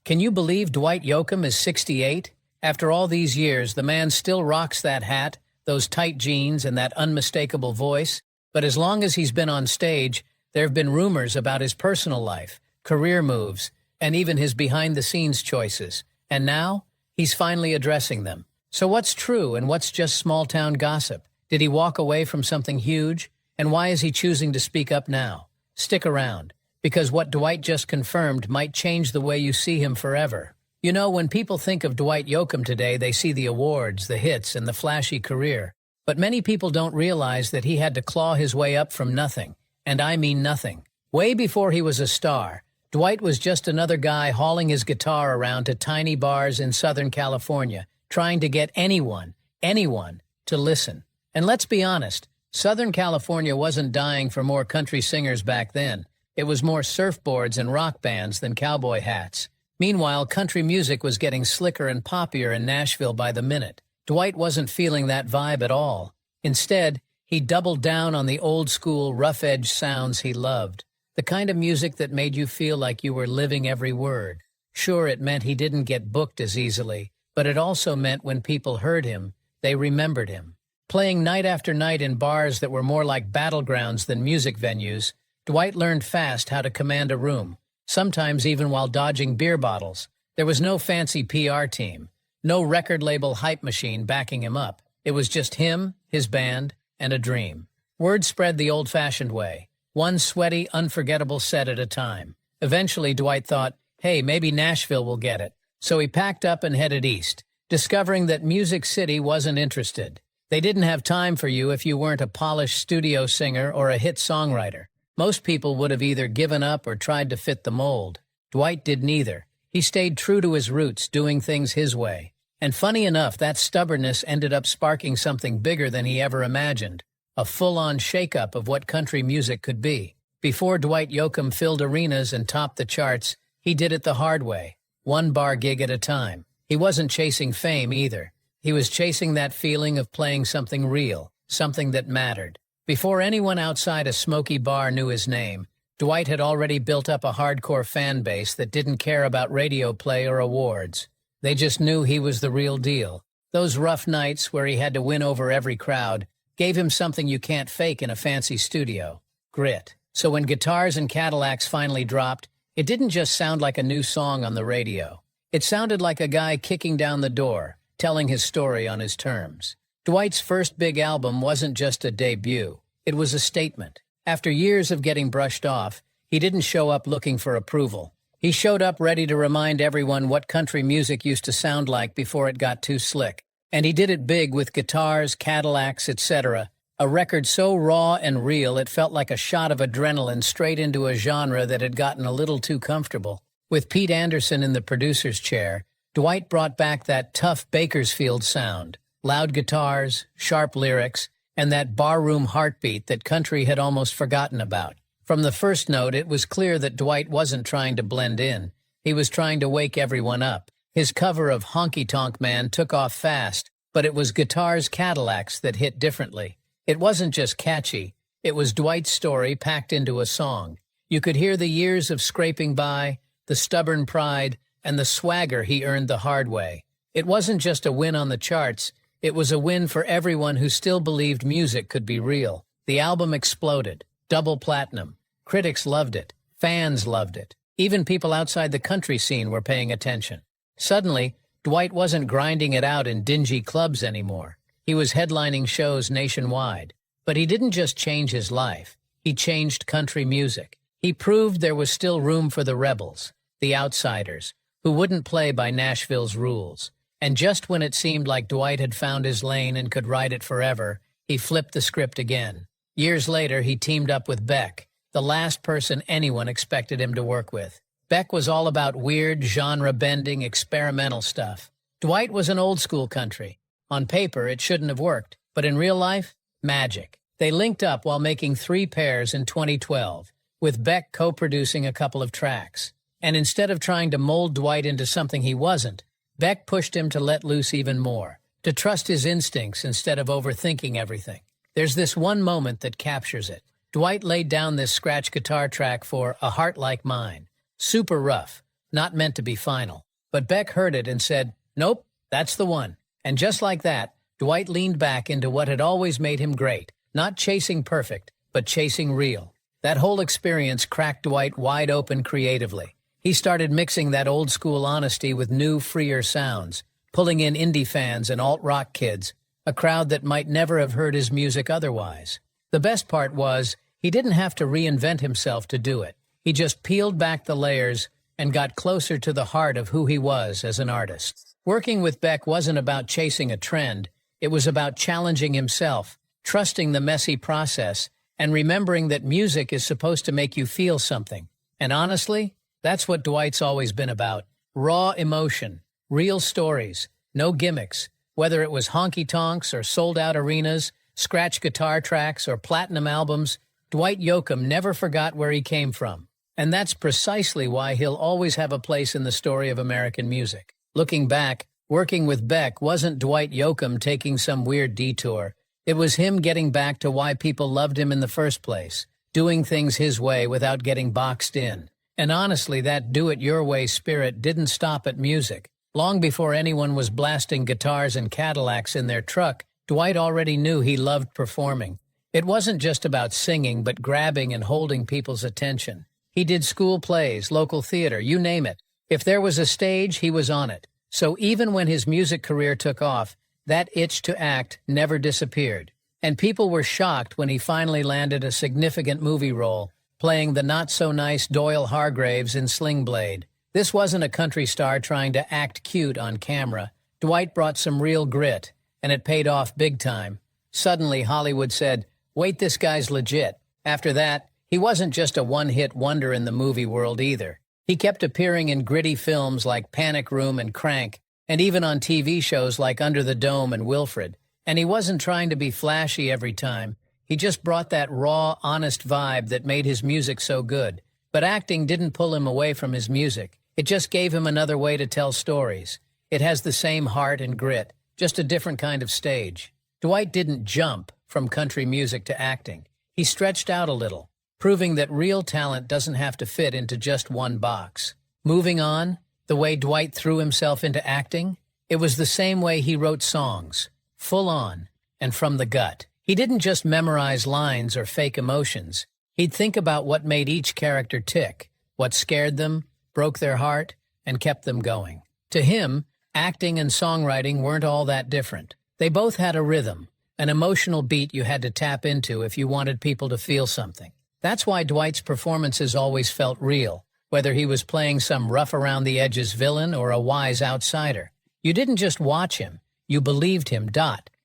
Can you believe Dwight Yoakam is 68? After all these years, the man still rocks that hat, those tight jeans, and that unmistakable voice. But as long as he's been on stage, there have been rumors about his personal life, career moves, and even his behind-the-scenes choices. And now, he's finally addressing them. So what's true and what's just small-town gossip? Did he walk away from something huge? And why is he choosing to speak up now? Stick around, because what Dwight just confirmed might change the way you see him forever. You know, when people think of Dwight Yoakam today, they see the awards, the hits, and the flashy career. But many people don't realize that he had to claw his way up from nothing. And I mean nothing. Way before he was a star, Dwight was just another guy hauling his guitar around to tiny bars in Southern California, trying to get anyone to listen. And let's be honest, Southern California wasn't dying for more country singers back then. It was more surfboards and rock bands than cowboy hats. Meanwhile, country music was getting slicker and poppier in Nashville by the minute. Dwight wasn't feeling that vibe at all. Instead, he doubled down on the old-school, rough-edged sounds he loved. The kind of music that made you feel like you were living every word. Sure, it meant he didn't get booked as easily, but it also meant when people heard him, they remembered him. Playing night after night in bars that were more like battlegrounds than music venues, Dwight learned fast how to command a room, sometimes even while dodging beer bottles. There was no fancy PR team, no record label hype machine backing him up. It was just him, his band, and a dream. Word spread the old-fashioned way, one sweaty, unforgettable set at a time. Eventually, Dwight thought, hey, maybe Nashville will get it. So he packed up and headed east, discovering that Music City wasn't interested. They didn't have time for you if you weren't a polished studio singer or a hit songwriter. Most people would have either given up or tried to fit the mold. Dwight did neither. He stayed true to his roots, doing things his way. And funny enough, that stubbornness ended up sparking something bigger than he ever imagined, a full-on shake-up of what country music could be. Before Dwight Yoakam filled arenas and topped the charts, he did it the hard way, one bar gig at a time. He wasn't chasing fame either. He was chasing that feeling of playing something real, something that mattered. Before anyone outside a smoky bar knew his name, Dwight had already built up a hardcore fan base that didn't care about radio play or awards. They just knew he was the real deal. Those rough nights where he had to win over every crowd gave him something you can't fake in a fancy studio: grit. So when Guitars and Cadillacs finally dropped, it didn't just sound like a new song on the radio. It sounded like a guy kicking down the door, telling his story on his terms. Dwight's first big album wasn't just a debut. It was a statement. After years of getting brushed off, he didn't show up looking for approval. He showed up ready to remind everyone what country music used to sound like before it got too slick. And he did it big with Guitars, Cadillacs, etc. A record so raw and real it felt like a shot of adrenaline straight into a genre that had gotten a little too comfortable. With Pete Anderson in the producer's chair, Dwight brought back that tough Bakersfield sound, loud guitars, sharp lyrics, and that barroom heartbeat that country had almost forgotten about. From the first note, it was clear that Dwight wasn't trying to blend in. He was trying to wake everyone up. His cover of Honky Tonk Man took off fast, but it was Guitars, Cadillacs that hit differently. It wasn't just catchy. It was Dwight's story packed into a song. You could hear the years of scraping by, the stubborn pride, and the swagger he earned the hard way. It wasn't just a win on the charts. It was a win for everyone who still believed music could be real. The album exploded. Double platinum. Critics loved it. Fans loved it. Even people outside the country scene were paying attention. Suddenly, Dwight wasn't grinding it out in dingy clubs anymore. He was headlining shows nationwide. But he didn't just change his life. He changed country music. He proved there was still room for the rebels, the outsiders, who wouldn't play by Nashville's rules. And just when it seemed like Dwight had found his lane and could ride it forever, he flipped the script again. Years later, he teamed up with Beck, the last person anyone expected him to work with. Beck was all about weird, genre-bending, experimental stuff. Dwight was an old-school country. On paper, it shouldn't have worked, but in real life, magic. They linked up while making 3 pairs in 2012, with Beck co-producing a couple of tracks. And instead of trying to mold Dwight into something he wasn't, Beck pushed him to let loose even more, to trust his instincts instead of overthinking everything. There's this one moment that captures it. Dwight laid down this scratch guitar track for A Heart Like Mine. Super rough, not meant to be final. But Beck heard it and said, "Nope, that's the one." And just like that, Dwight leaned back into what had always made him great, not chasing perfect, but chasing real. That whole experience cracked Dwight wide open creatively. He started mixing that old-school honesty with new, freer sounds, pulling in indie fans and alt-rock kids, a crowd that might never have heard his music otherwise. The best part was, he didn't have to reinvent himself to do it. He just peeled back the layers and got closer to the heart of who he was as an artist. Working with Beck wasn't about chasing a trend. It was about challenging himself, trusting the messy process, and remembering that music is supposed to make you feel something. And honestly, that's what Dwight's always been about. Raw emotion, real stories, no gimmicks. Whether it was honky-tonks or sold-out arenas, scratch guitar tracks or platinum albums, Dwight Yoakam never forgot where he came from. And that's precisely why he'll always have a place in the story of American music. Looking back, working with Beck wasn't Dwight Yoakam taking some weird detour. It was him getting back to why people loved him in the first place, doing things his way without getting boxed in. And honestly, that do-it-your-way spirit didn't stop at music. Long before anyone was blasting guitars and Cadillacs in their truck, Dwight already knew he loved performing. It wasn't just about singing, but grabbing and holding people's attention. He did school plays, local theater, you name it. If there was a stage, he was on it. So even when his music career took off, that itch to act never disappeared. And people were shocked when he finally landed a significant movie role, playing the not-so-nice Doyle Hargraves in Sling Blade. This wasn't a country star trying to act cute on camera. Dwight brought some real grit, and it paid off big time. Suddenly, Hollywood said, "Wait, this guy's legit." After that, he wasn't just a one-hit wonder in the movie world either. He kept appearing in gritty films like Panic Room and Crank, and even on TV shows like Under the Dome and Wilfred. And he wasn't trying to be flashy every time. He just brought that raw, honest vibe that made his music so good. But acting didn't pull him away from his music. It just gave him another way to tell stories. It has the same heart and grit, just a different kind of stage. Dwight didn't jump from country music to acting. He stretched out a little, proving that real talent doesn't have to fit into just one box. Moving on, the way Dwight threw himself into acting, it was the same way he wrote songs, full on, and from the gut. He didn't just memorize lines or fake emotions. He'd think about what made each character tick, what scared them, broke their heart, and kept them going. To him, acting and songwriting weren't all that different. They both had a rhythm, an emotional beat you had to tap into if you wanted people to feel something. That's why Dwight's performances always felt real, whether he was playing some rough-around-the-edges villain or a wise outsider. You didn't just watch him, you believed him.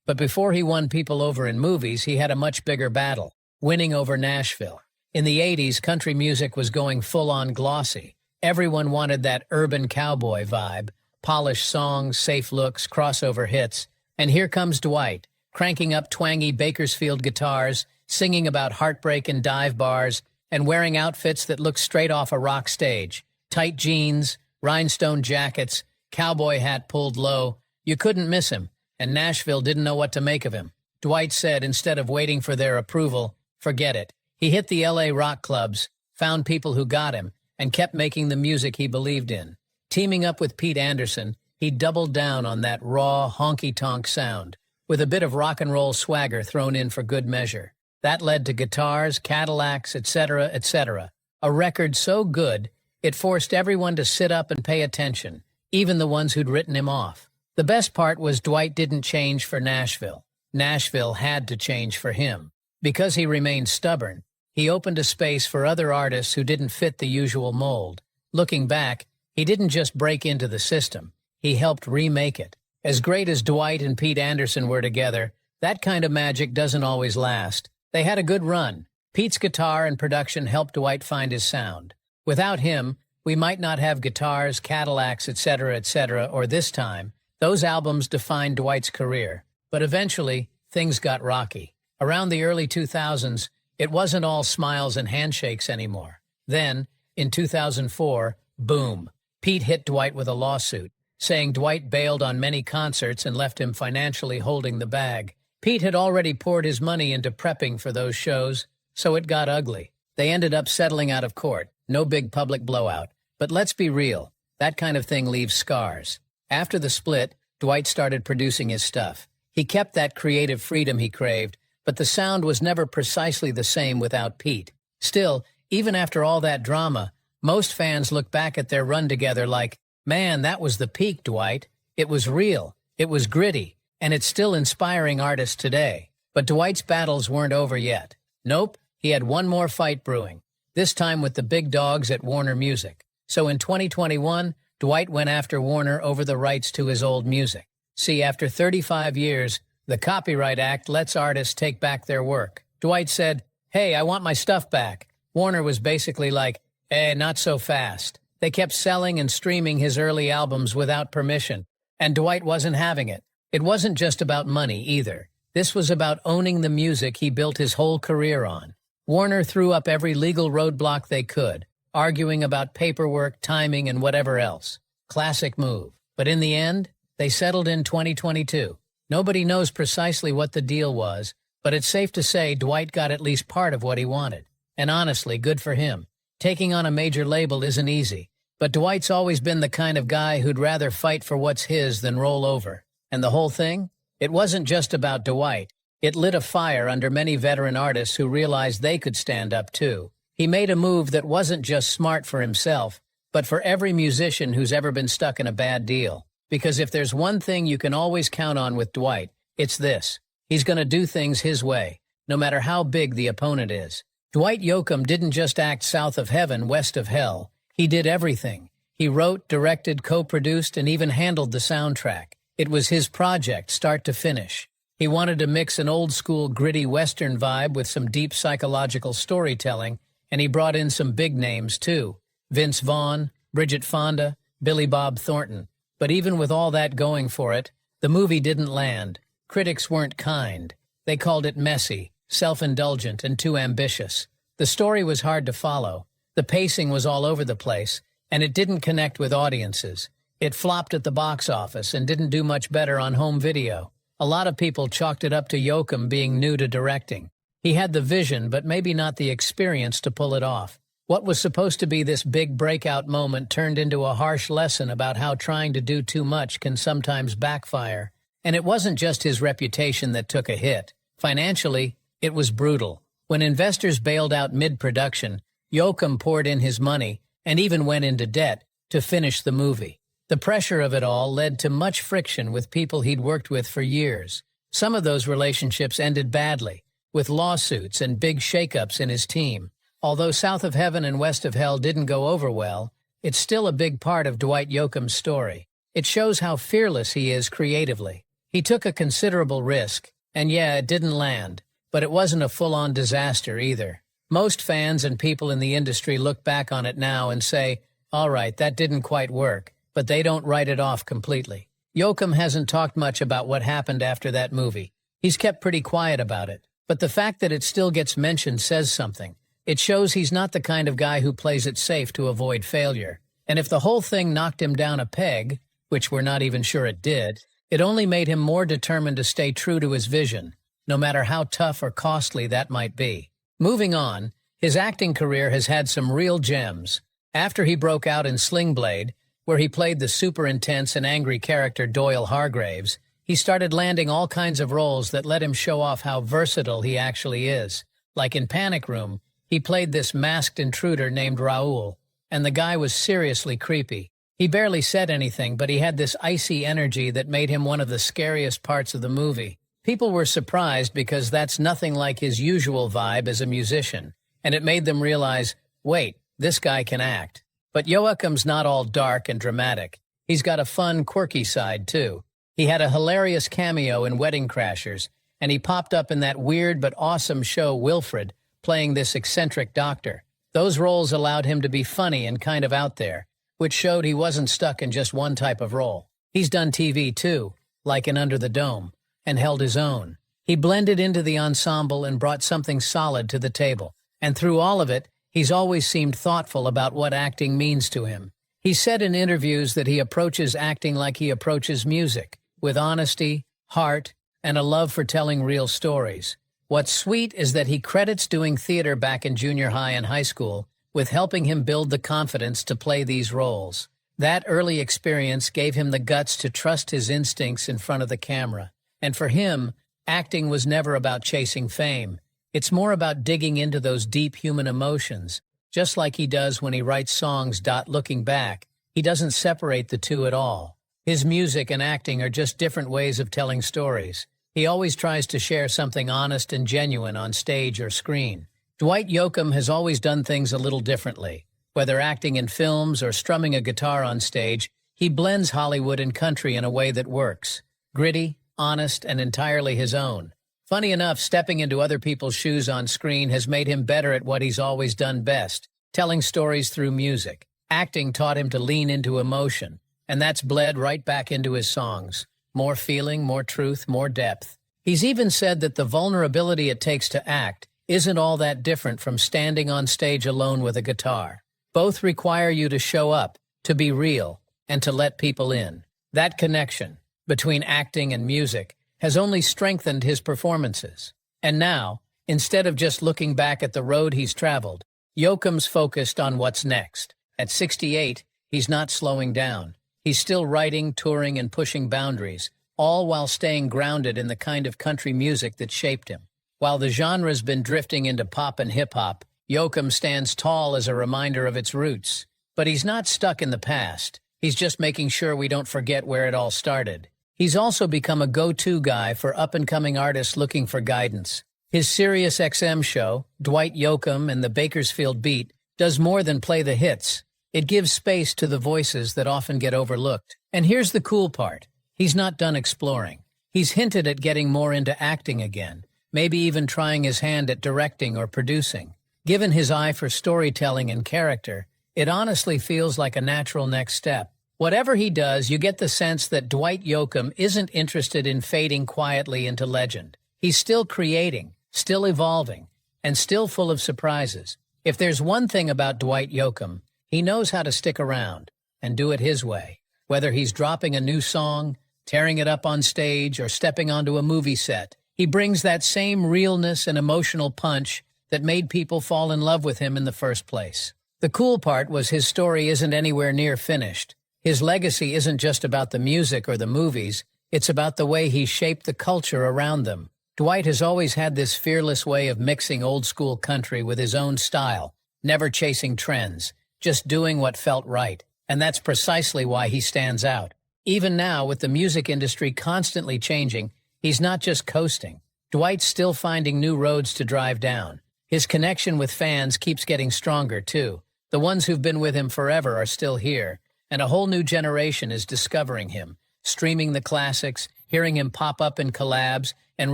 But before he won people over in movies, he had a much bigger battle, winning over Nashville. In the 80s, country music was going full-on glossy. Everyone wanted that urban cowboy vibe, polished songs, safe looks, crossover hits. And here comes Dwight, cranking up twangy Bakersfield guitars, singing about heartbreak in dive bars, and wearing outfits that looked straight off a rock stage. Tight jeans, rhinestone jackets, cowboy hat pulled low. You couldn't miss him, and Nashville didn't know what to make of him. Dwight said instead of waiting for their approval, forget it. He hit the LA rock clubs, found people who got him, and kept making the music he believed in. Teaming up with Pete Anderson, he doubled down on that raw, honky-tonk sound, with a bit of rock and roll swagger thrown in for good measure. That led to guitars, Cadillacs, etc., etc. A record so good, it forced everyone to sit up and pay attention, even the ones who'd written him off. The best part was Dwight didn't change for Nashville. Nashville had to change for him. Because he remained stubborn, he opened a space for other artists who didn't fit the usual mold. Looking back, he didn't just break into the system, he helped remake it. As great as Dwight and Pete Anderson were together, that kind of magic doesn't always last. They had a good run. Pete's guitar and production helped Dwight find his sound. Without him, we might not have guitars, Cadillacs, etc., or this time, those albums defined Dwight's career. But eventually, things got rocky. Around the early 2000s, it wasn't all smiles and handshakes anymore. Then, in 2004, boom, Pete hit Dwight with a lawsuit, saying Dwight bailed on many concerts and left him financially holding the bag. Pete had already poured his money into prepping for those shows, so it got ugly. They ended up settling out of court, no big public blowout, But let's be real, that kind of thing leaves scars. After the split, Dwight started producing his stuff. He kept that creative freedom he craved, but the sound was never precisely the same without Pete. Still, even after all that drama, most fans look back at their run together like, man, that was the peak, Dwight. It was real, it was gritty, and it's still inspiring artists today. But Dwight's battles weren't over yet. Nope, he had one more fight brewing, this time with the big dogs at Warner Music. So in 2021, Dwight went after Warner over the rights to his old music. See, after 35 years, the Copyright Act lets artists take back their work. Dwight said, "Hey, I want my stuff back." Warner was basically like, not so fast. They kept selling and streaming his early albums without permission, and Dwight wasn't having it. It wasn't just about money either. This was about owning the music he built his whole career on. Warner threw up every legal roadblock they could, arguing about paperwork, timing, and whatever else. Classic move. But in the end, they settled in 2022. Nobody knows precisely what the deal was, but it's safe to say Dwight got at least part of what he wanted. And honestly, good for him. Taking on a major label isn't easy, but Dwight's always been the kind of guy who'd rather fight for what's his than roll over. And the whole thing? It wasn't just about Dwight. It lit a fire under many veteran artists who realized they could stand up too. He made a move that wasn't just smart for himself, but for every musician who's ever been stuck in a bad deal. Because if there's one thing you can always count on with Dwight, it's this. He's going to do things his way, no matter how big the opponent is. Dwight Yoakam didn't just act south of heaven, west of hell. He did everything. He wrote, directed, co-produced, and even handled the soundtrack. It was his project, start to finish. He wanted to mix an old-school, gritty Western vibe with some deep psychological storytelling, and he brought in some big names, too. Vince Vaughn, Bridget Fonda, Billy Bob Thornton. But even with all that going for it, the movie didn't land. Critics weren't kind. They called it messy, self-indulgent, and too ambitious. The story was hard to follow. The pacing was all over the place, and it didn't connect with audiences. It flopped at the box office and didn't do much better on home video. A lot of people chalked it up to Yoakam being new to directing. He had the vision, but maybe not the experience to pull it off. What was supposed to be this big breakout moment turned into a harsh lesson about how trying to do too much can sometimes backfire. And it wasn't just his reputation that took a hit. Financially, it was brutal. When investors bailed out mid-production, Yoakam poured in his money and even went into debt to finish the movie. The pressure of it all led to much friction with people he'd worked with for years. Some of those relationships ended badly, with lawsuits and big shakeups in his team. Although South of Heaven and West of Hell didn't go over well, it's still a big part of Dwight Yoakam's story. It shows how fearless he is creatively. He took a considerable risk, and yeah, it didn't land, but it wasn't a full-on disaster either. Most fans and people in the industry look back on it now and say, all right, that didn't quite work, but they don't write it off completely. Yoakam hasn't talked much about what happened after that movie. He's kept pretty quiet about it, but the fact that it still gets mentioned says something. It shows he's not the kind of guy who plays it safe to avoid failure. And if the whole thing knocked him down a peg, which we're not even sure it did, it only made him more determined to stay true to his vision, no matter how tough or costly that might be. Moving on, his acting career has had some real gems. After he broke out in Sling Blade, where he played the super intense and angry character Doyle Hargraves, he started landing all kinds of roles that let him show off how versatile he actually is. Like in Panic Room, he played this masked intruder named Raoul, and the guy was seriously creepy. He barely said anything, but he had this icy energy that made him one of the scariest parts of the movie. People were surprised because that's nothing like his usual vibe as a musician, and it made them realize, wait, this guy can act. But Yoakam's not all dark and dramatic. He's got a fun, quirky side, too. He had a hilarious cameo in Wedding Crashers, and he popped up in that weird but awesome show Wilfred, playing this eccentric doctor. Those roles allowed him to be funny and kind of out there, which showed he wasn't stuck in just one type of role. He's done TV, too, like in Under the Dome, and held his own. He blended into the ensemble and brought something solid to the table. And through all of it, he's always seemed thoughtful about what acting means to him. He said in interviews that he approaches acting like he approaches music, with honesty, heart, and a love for telling real stories. What's sweet is that he credits doing theater back in junior high and high school with helping him build the confidence to play these roles. That early experience gave him the guts to trust his instincts in front of the camera. And for him, acting was never about chasing fame. It's more about digging into those deep human emotions, just like he does when he writes songs. Looking back, he doesn't separate the two at all. His music and acting are just different ways of telling stories. He always tries to share something honest and genuine on stage or screen. Dwight Yoakam has always done things a little differently. Whether acting in films or strumming a guitar on stage, he blends Hollywood and country in a way that works. Gritty, honest, and entirely his own. Funny enough, stepping into other people's shoes on screen has made him better at what he's always done best, telling stories through music. Acting taught him to lean into emotion, and that's bled right back into his songs. More feeling, more truth, more depth. He's even said that the vulnerability it takes to act isn't all that different from standing on stage alone with a guitar. Both require you to show up, to be real, and to let people in. That connection between acting and music has only strengthened his performances. And now, instead of just looking back at the road he's traveled, Yoakam's focused on what's next. At 68, he's not slowing down. He's still writing, touring, and pushing boundaries, all while staying grounded in the kind of country music that shaped him. While the genre's been drifting into pop and hip-hop, Yoakam stands tall as a reminder of its roots. But he's not stuck in the past. He's just making sure we don't forget where it all started. He's also become a go-to guy for up-and-coming artists looking for guidance. His Sirius XM show, Dwight Yoakam and the Bakersfield Beat, does more than play the hits. It gives space to the voices that often get overlooked. And here's the cool part. He's not done exploring. He's hinted at getting more into acting again, maybe even trying his hand at directing or producing. Given his eye for storytelling and character, it honestly feels like a natural next step. Whatever he does, you get the sense that Dwight Yoakam isn't interested in fading quietly into legend. He's still creating, still evolving, and still full of surprises. If there's one thing about Dwight Yoakam, he knows how to stick around and do it his way. Whether he's dropping a new song, tearing it up on stage, or stepping onto a movie set, he brings that same realness and emotional punch that made people fall in love with him in the first place. The cool part was his story isn't anywhere near finished. His legacy isn't just about the music or the movies, it's about the way he shaped the culture around them. Dwight has always had this fearless way of mixing old-school country with his own style, never chasing trends, just doing what felt right. And that's precisely why he stands out. Even now, with the music industry constantly changing, he's not just coasting. Dwight's still finding new roads to drive down. His connection with fans keeps getting stronger, too. The ones who've been with him forever are still here, and a whole new generation is discovering him, streaming the classics, hearing him pop up in collabs, and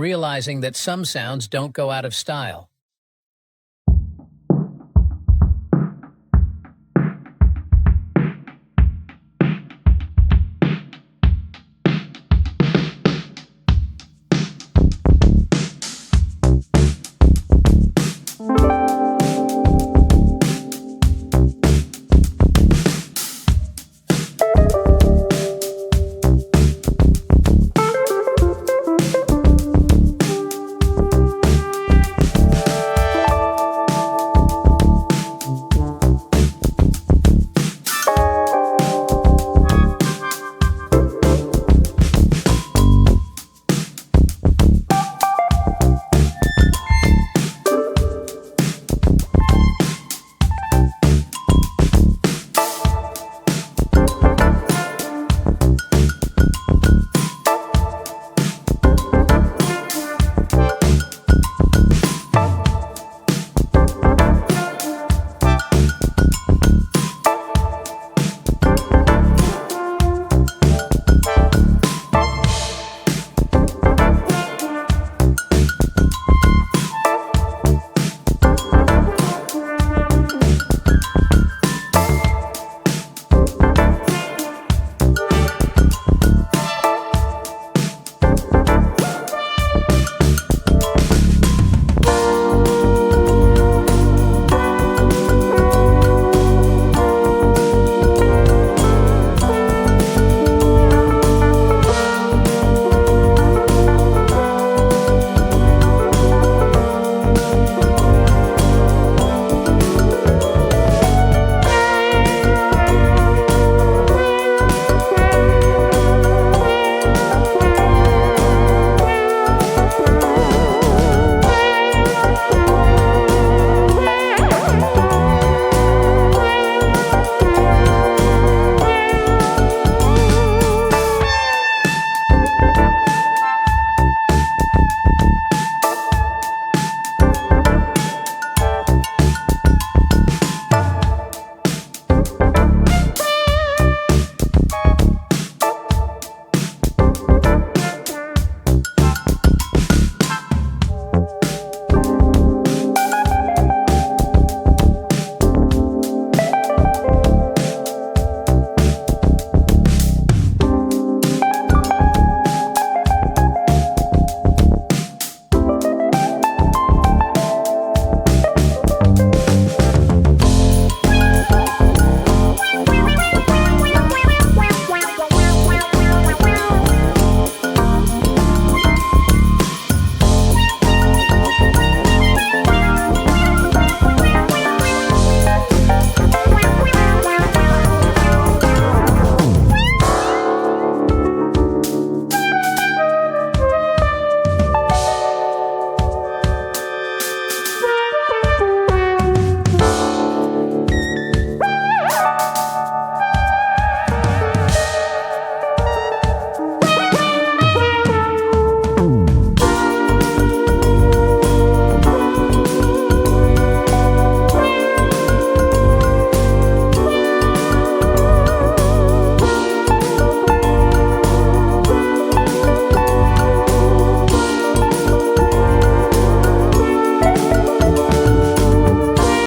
realizing that some sounds don't go out of style.